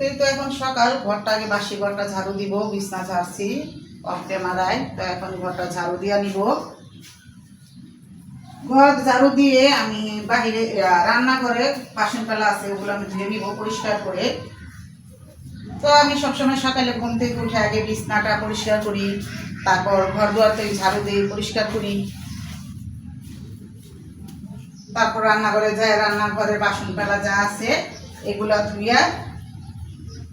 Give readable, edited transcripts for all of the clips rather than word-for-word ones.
এই তো এখন সকাল, ঘরটা আগে বাসি ঘরটা ঝাড়ু দিব, বিছনা ঝাড়ছি অফ ক্যামেরায়। তো এখন ঘরটা ঝাড়ু দিয়া নিব। ঘর ঝাড়ু দিয়ে আমি বাহিরে রান্নাঘরে বাসন পেলা আছে ওগুলো আমি ধুয়ে নিব পরিষ্কার করে। তো আমি সবসময় সকালে ঘুম থেকে উঠে আগে বিছনাটা পরিষ্কার করি, তারপর ঘর দুয়ার থেকে ঝাড়ু দিয়ে পরিষ্কার করি, তারপর রান্নাঘরে যাই, রান্নাঘরে বাসন পেলা যা আছে এগুলা ধুইয়া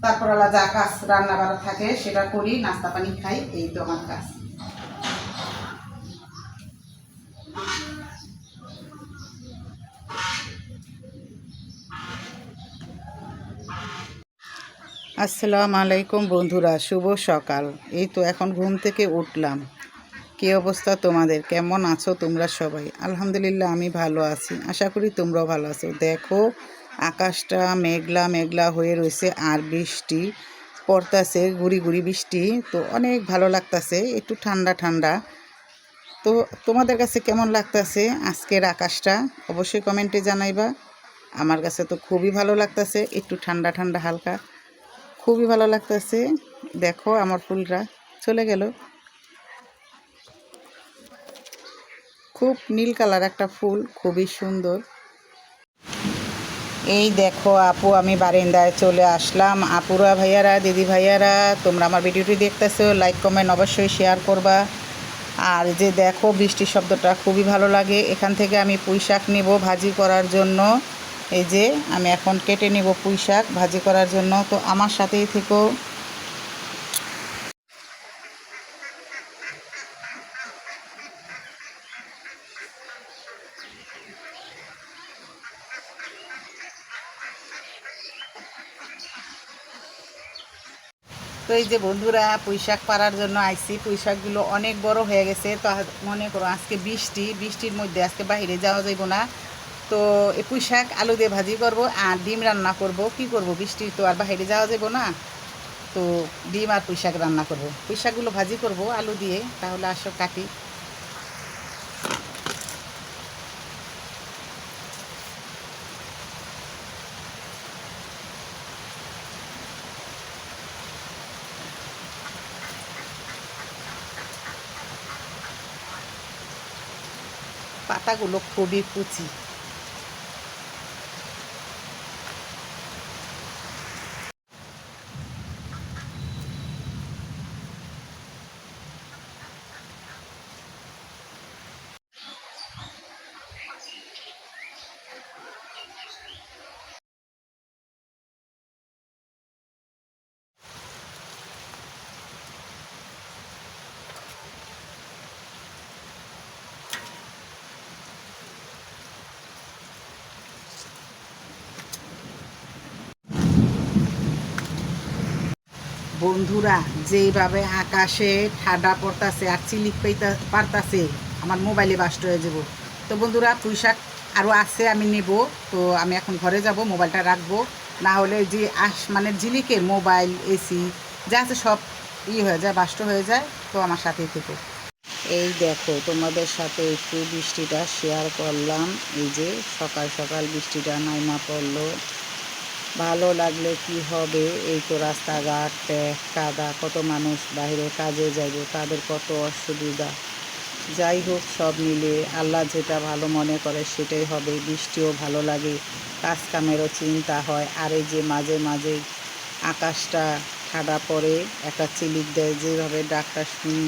তারপর যা কাজ রান্না বাড়া থাকে সেটা করি, নাস্তা পানি খাই। এই তো আমার কাজ। আসসালামু আলাইকুম বন্ধুরা, শুভ সকাল। এই তো এখন ঘুম থেকে উঠলাম। কী অবস্থা তোমাদের? কেমন আছো তোমরা সবাই? আলহামদুলিল্লাহ আমি ভালো আছি, আশা করি তোমরাও ভালো আছো। দেখো আকাশটা মেঘলা মেঘলা হয়ে রয়েছে আর বৃষ্টি পড়তাছে, গুড়ি গুড়ি বৃষ্টি। তো অনেক ভালো লাগতাছে, একটু ঠান্ডা ঠান্ডা। তো তোমাদের কাছে কেমন লাগতাছে আজকের আকাশটা অবশ্যই কমেন্টে জানাইবা। আমার কাছে তো খুবই ভালো লাগতাছে, একটু ঠান্ডা ঠান্ডা হালকা, খুবই ভালো লাগতেছে। দেখো আমার ফুলরা চলে গেল, খুব নীল কালার একটা ফুল, খুবই সুন্দর। এই দেখো আপু, আমি বারান্দায় চলে আসলাম। আপুরা ভাইয়ারা, দিদি ভাইয়ারা, তোমরা আমার ভিডিওটি দেখতেছো, লাইক কমেন্ট অবশ্যই শেয়ার করবা। আর যে দেখো বৃষ্টির শব্দটা খুবই ভালো লাগে। এখান থেকে আমি পুঁই শাক নিব ভাজি করার জন্য। এই যে আমি এখন কেটে নিব পুঁই শাক ভাজি করার জন্য। তো আমার সাথেই থেকো। তো এই যে বন্ধুরা, পুঁই শাক পাড়ার জন্য আইছি। পুঁই শাকগুলো অনেক বড় হয়ে গেছে। তো মনে করো আজকে বৃষ্টির মধ্যে আজকে বাইরে যাওয়া যাইব না। তো এই পুঁই শাক আলু দিয়ে ভাজি করব আর ডিম রান্না করব। কি করব, বৃষ্টি তো আর বাইরে যাওয়া যাইব না। তো ডিম আর পুঁই শাক রান্না করব, পুঁই শাকগুলো ভাজি করব আলু দিয়ে। তাহলে আসো কাটি। পাতাগুলো খুবই কুচি। বন্ধুরা যেইভাবে আকাশে ঠাডা পড়তাছে আর চিলিক পারতাছে, আমার মোবাইলে বাস্ট হয়ে যাব। তো বন্ধুরা পুঁই শাক আরও আছে, আমি নেব। তো আমি এখন ঘরে যাব, মোবাইলটা রাখবো, না হলে যে আসমানের ঝিলিকে মোবাইল এসি যা আছে সব হয়ে যায়, বাস্ট হয়ে যায়। তো আমার সাথেই থেকে। এই দেখো তোমাদের সাথে একটু বৃষ্টিটা শেয়ার করলাম। এই যে সকাল সকাল বৃষ্টিটা নাইমা পড়লো, ভালো লাগলে কি হবে। এই তো রাস্তাঘাট কাদা, কত মানুষ বাইরে কাজে যাবে, তাদের কত অসুবিধা। যাই হোক, সব মিলে আল্লাহ যেটা ভালো মনে করে সেটাই হবে। বৃষ্টিও ভালো লাগে, কাজ কামেরও চিন্তা হয়। আর এই যে মাঝে মাঝে আকাশটা ঠাডা পড়ে, একটা চিলিক দেয়, যেভাবে ডাকটা শুনি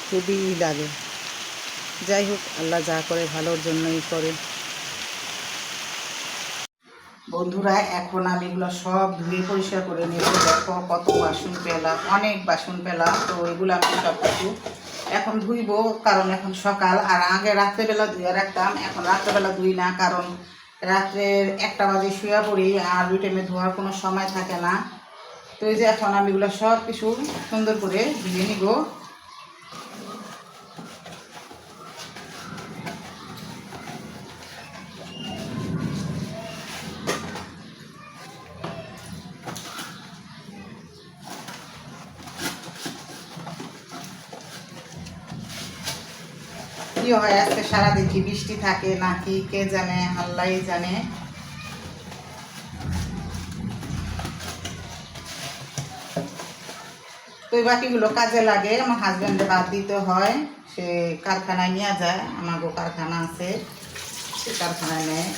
খুবই লাগে। যাই হোক, আল্লাহ যা করে ভালোর জন্যই করে। বন্ধুরা এখন আমি এগুলো সব ধুয়ে পরিষ্কার করে নেব। দেখো কত বাসন পেলাম, অনেক বাসন পেলাম। তো এগুলো আমি সব কিছু এখন ধুইব, কারণ এখন সকাল। আর আগে রাত্রেবেলা ধুয়ে রাখতাম, এখন রাত্রেবেলা ধুই না, কারণ রাত্রের 1টা বাজে শুয়ে পড়ি আর ওই টাইমে ধোয়ার কোনো সময় থাকে না। তো এই যে এখন আমি এগুলো সব কিছু সুন্দর করে ধুয়ে নিব। কি হয় আজকে সারাদিন, কি বৃষ্টি থাকে নাকি কে জানে, আল্লাহই জানে। তো এই বাকিগুলো কাজে লাগে, আমার হাজব্যান্ডে বাদ দিতে হয়, সে কারখানায় নিয়ে যায়, আমারও কারখানা আছে, সে কারখানায় নেয়।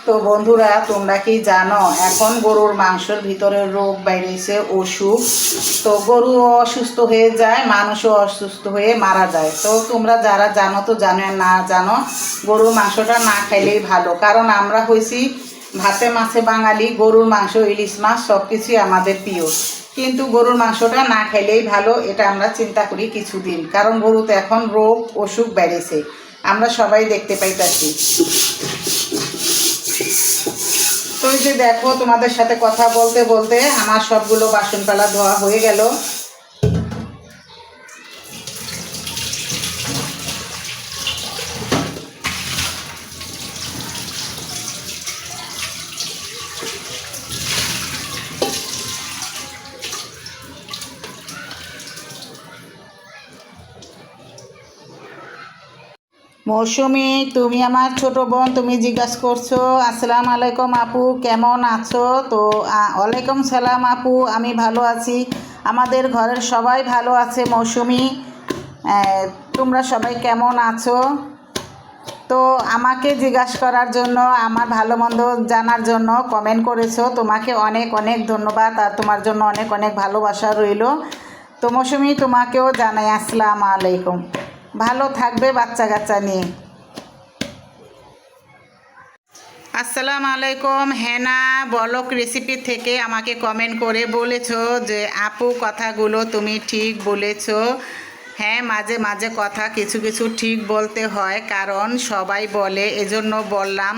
তো বন্ধুরা, তোমরা কি জানো এখন গরুর মাংসের ভিতরে রোগ বাইরেছে, অসুখ। তো গরু অসুস্থ হয়ে যায়, মানুষও অসুস্থ হয়ে মারা যায়। তো তোমরা যারা জানো তো জানো, না জানো গরুর মাংসটা না খাইলেই ভালো, কারণ আমরা হয়েছি ভাতে মাছে বাঙালি, গরুর মাংস ইলিশ মাছ সব কিছুই আমাদের প্রিয়। কিন্তু গরুর মাংসটা না খাইলেই ভালো, এটা আমরা চিন্তা করি কিছুদিন, কারণ গরুতে এখন রোগ অসুখ বেড়েছে, আমরা সবাই দেখতে পাইতাছি। তো এই যে দেখো, তোমাদের সাথে কথা বলতে বলতে আমার সবগুলো বাসনপালা ধোয়া হয়ে গেল। মৌসুমি, তুমি আমার ছোট বোন, তুমি জিজ্ঞাসা করছো আসসালামু আলাইকুম আপু, কেমন আছো? তো ওয়ালাইকুম সালাম আপু, আমি ভালো আছি, আমাদের ঘরের সবাই ভালো আছে। মৌসুমি, তোমরা সবাই কেমন আছো? তো আমাকে জিজ্ঞাসা করার জন্য, আমার ভালো মন্দ জানার জন্য কমেন্ট করেছো, তোমাকে অনেক অনেক ধন্যবাদ, আর তোমার জন্য অনেক অনেক ভালোবাসা রইল। তো মৌসুমি, তোমাকেও জানাই আসসালামু আলাইকুম, ভালো থাকবে বাচ্চা কাচ্চা নিয়ে। আসসালামু আলাইকুম। হেনা বলক রেসিপি থেকে আমাকে কমেন্ট করে বলেছো যে আপু কথাগুলো তুমি ঠিক বলেছো। হ্যাঁ, মাঝে মাঝে কথা কিছু কিছু ঠিক বলতে হয়, কারণ সবাই বলে, এজন্য বললাম,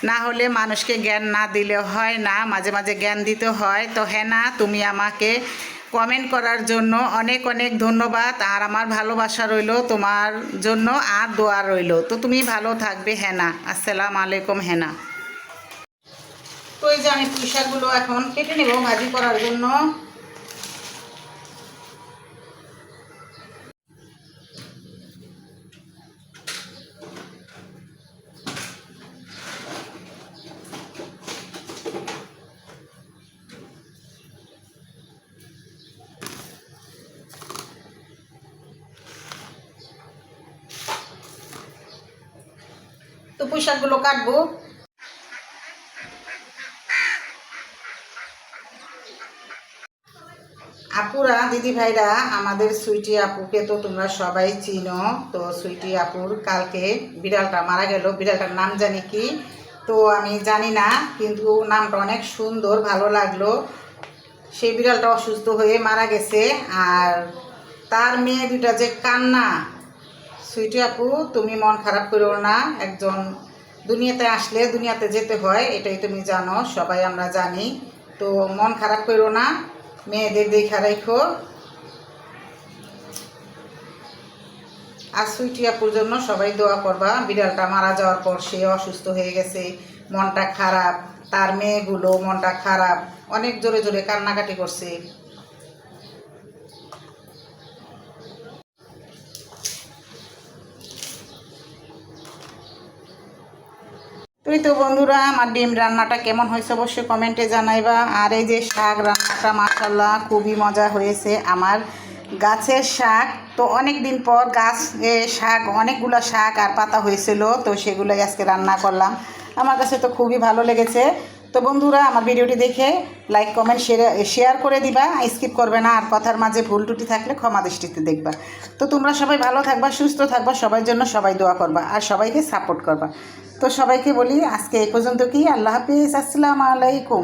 না হলে মানুষকে জ্ঞান না দিলে হয় না, মাঝে মাঝে জ্ঞান দিতে হয়। তো হেনা, তুমি আমাকে কমেন্ট করার জন্য অনেক অনেক ধন্যবাদ, আর আমার ভালোবাসা রইল তোমার জন্য, আর দোয়া রইল। তো তুমি ভালো থাকবে হেনা। আসসালামু আলাইকুম হেনা। তো এই যে আমি পুঁইশাকগুলো এখন কেটে নেব ভাজি করার জন্য। তো পুঁইশাকগুলো কাটবো। আপুরা, দিদি ভাইরা, আমাদের সুইটি আপুকে তো তোমরা সবাই চিনো। তো সুইটি আপুর কালকে বিড়ালটা মারা গেল, বিড়ালটার নাম জানি কি তো আমি জানি না, কিন্তু নামটা অনেক সুন্দর, ভালো লাগলো। সেই বিড়ালটা অসুস্থ হয়ে মারা গেছে, আর তার মেয়ে দুটা যে কান্না। সুইটি আপু, তুমি মন খারাপ করো না, একজন দুনিয়াতে আসলে দুনিয়াতে যেতে হয়, এটাই তুমি জানো, সবাই আমরা জানি। তো মন খারাপ করো না, মেয়েদের দেখা রাখো। আর সুইটি আপুর জন্য সবাই দোয়া করবা, বিড়ালটা মারা যাওয়ার পর সে অসুস্থ হয়ে গেছে, মনটা খারাপ, তার মেয়েগুলো মনটা খারাপ, অনেক জোরে জোরে কান্নাকাটি করছে। তুই তো বন্ধুরা, আমার ডিম রান্নাটা কেমন হয়েছে অবশ্যই কমেন্টে জানাইবা। আর এই যে শাক রান্নাটা মাশাআল্লাহ খুবই মজা হয়েছে, আমার গাছের শাক। তো অনেক দিন পর শাক, অনেকগুলো শাক আর পাতা হয়েছিল, তো সেগুলোই আজকে রান্না করলাম। আমার কাছে তো খুবই ভালো লেগেছে। তো বন্ধুরা, আমার ভিডিওটি দেখে লাইক কমেন্ট শেয়ার করে দিবা, স্কিপ করবে না, আর কথার মাঝে ভুল ত্রুটি থাকলে ক্ষমা দৃষ্টিতে দেখবা। তো তোমরা সবাই ভালো থাকবা, সুস্থ থাকবা, সবার জন্য সবাই দোয়া করবা, আর সবাইকে সাপোর্ট করবা। তো সবাইকে বলি আজকে এই পর্যন্ত, কি আল্লাহ হাফিজ, আসসালামু আলাইকুম।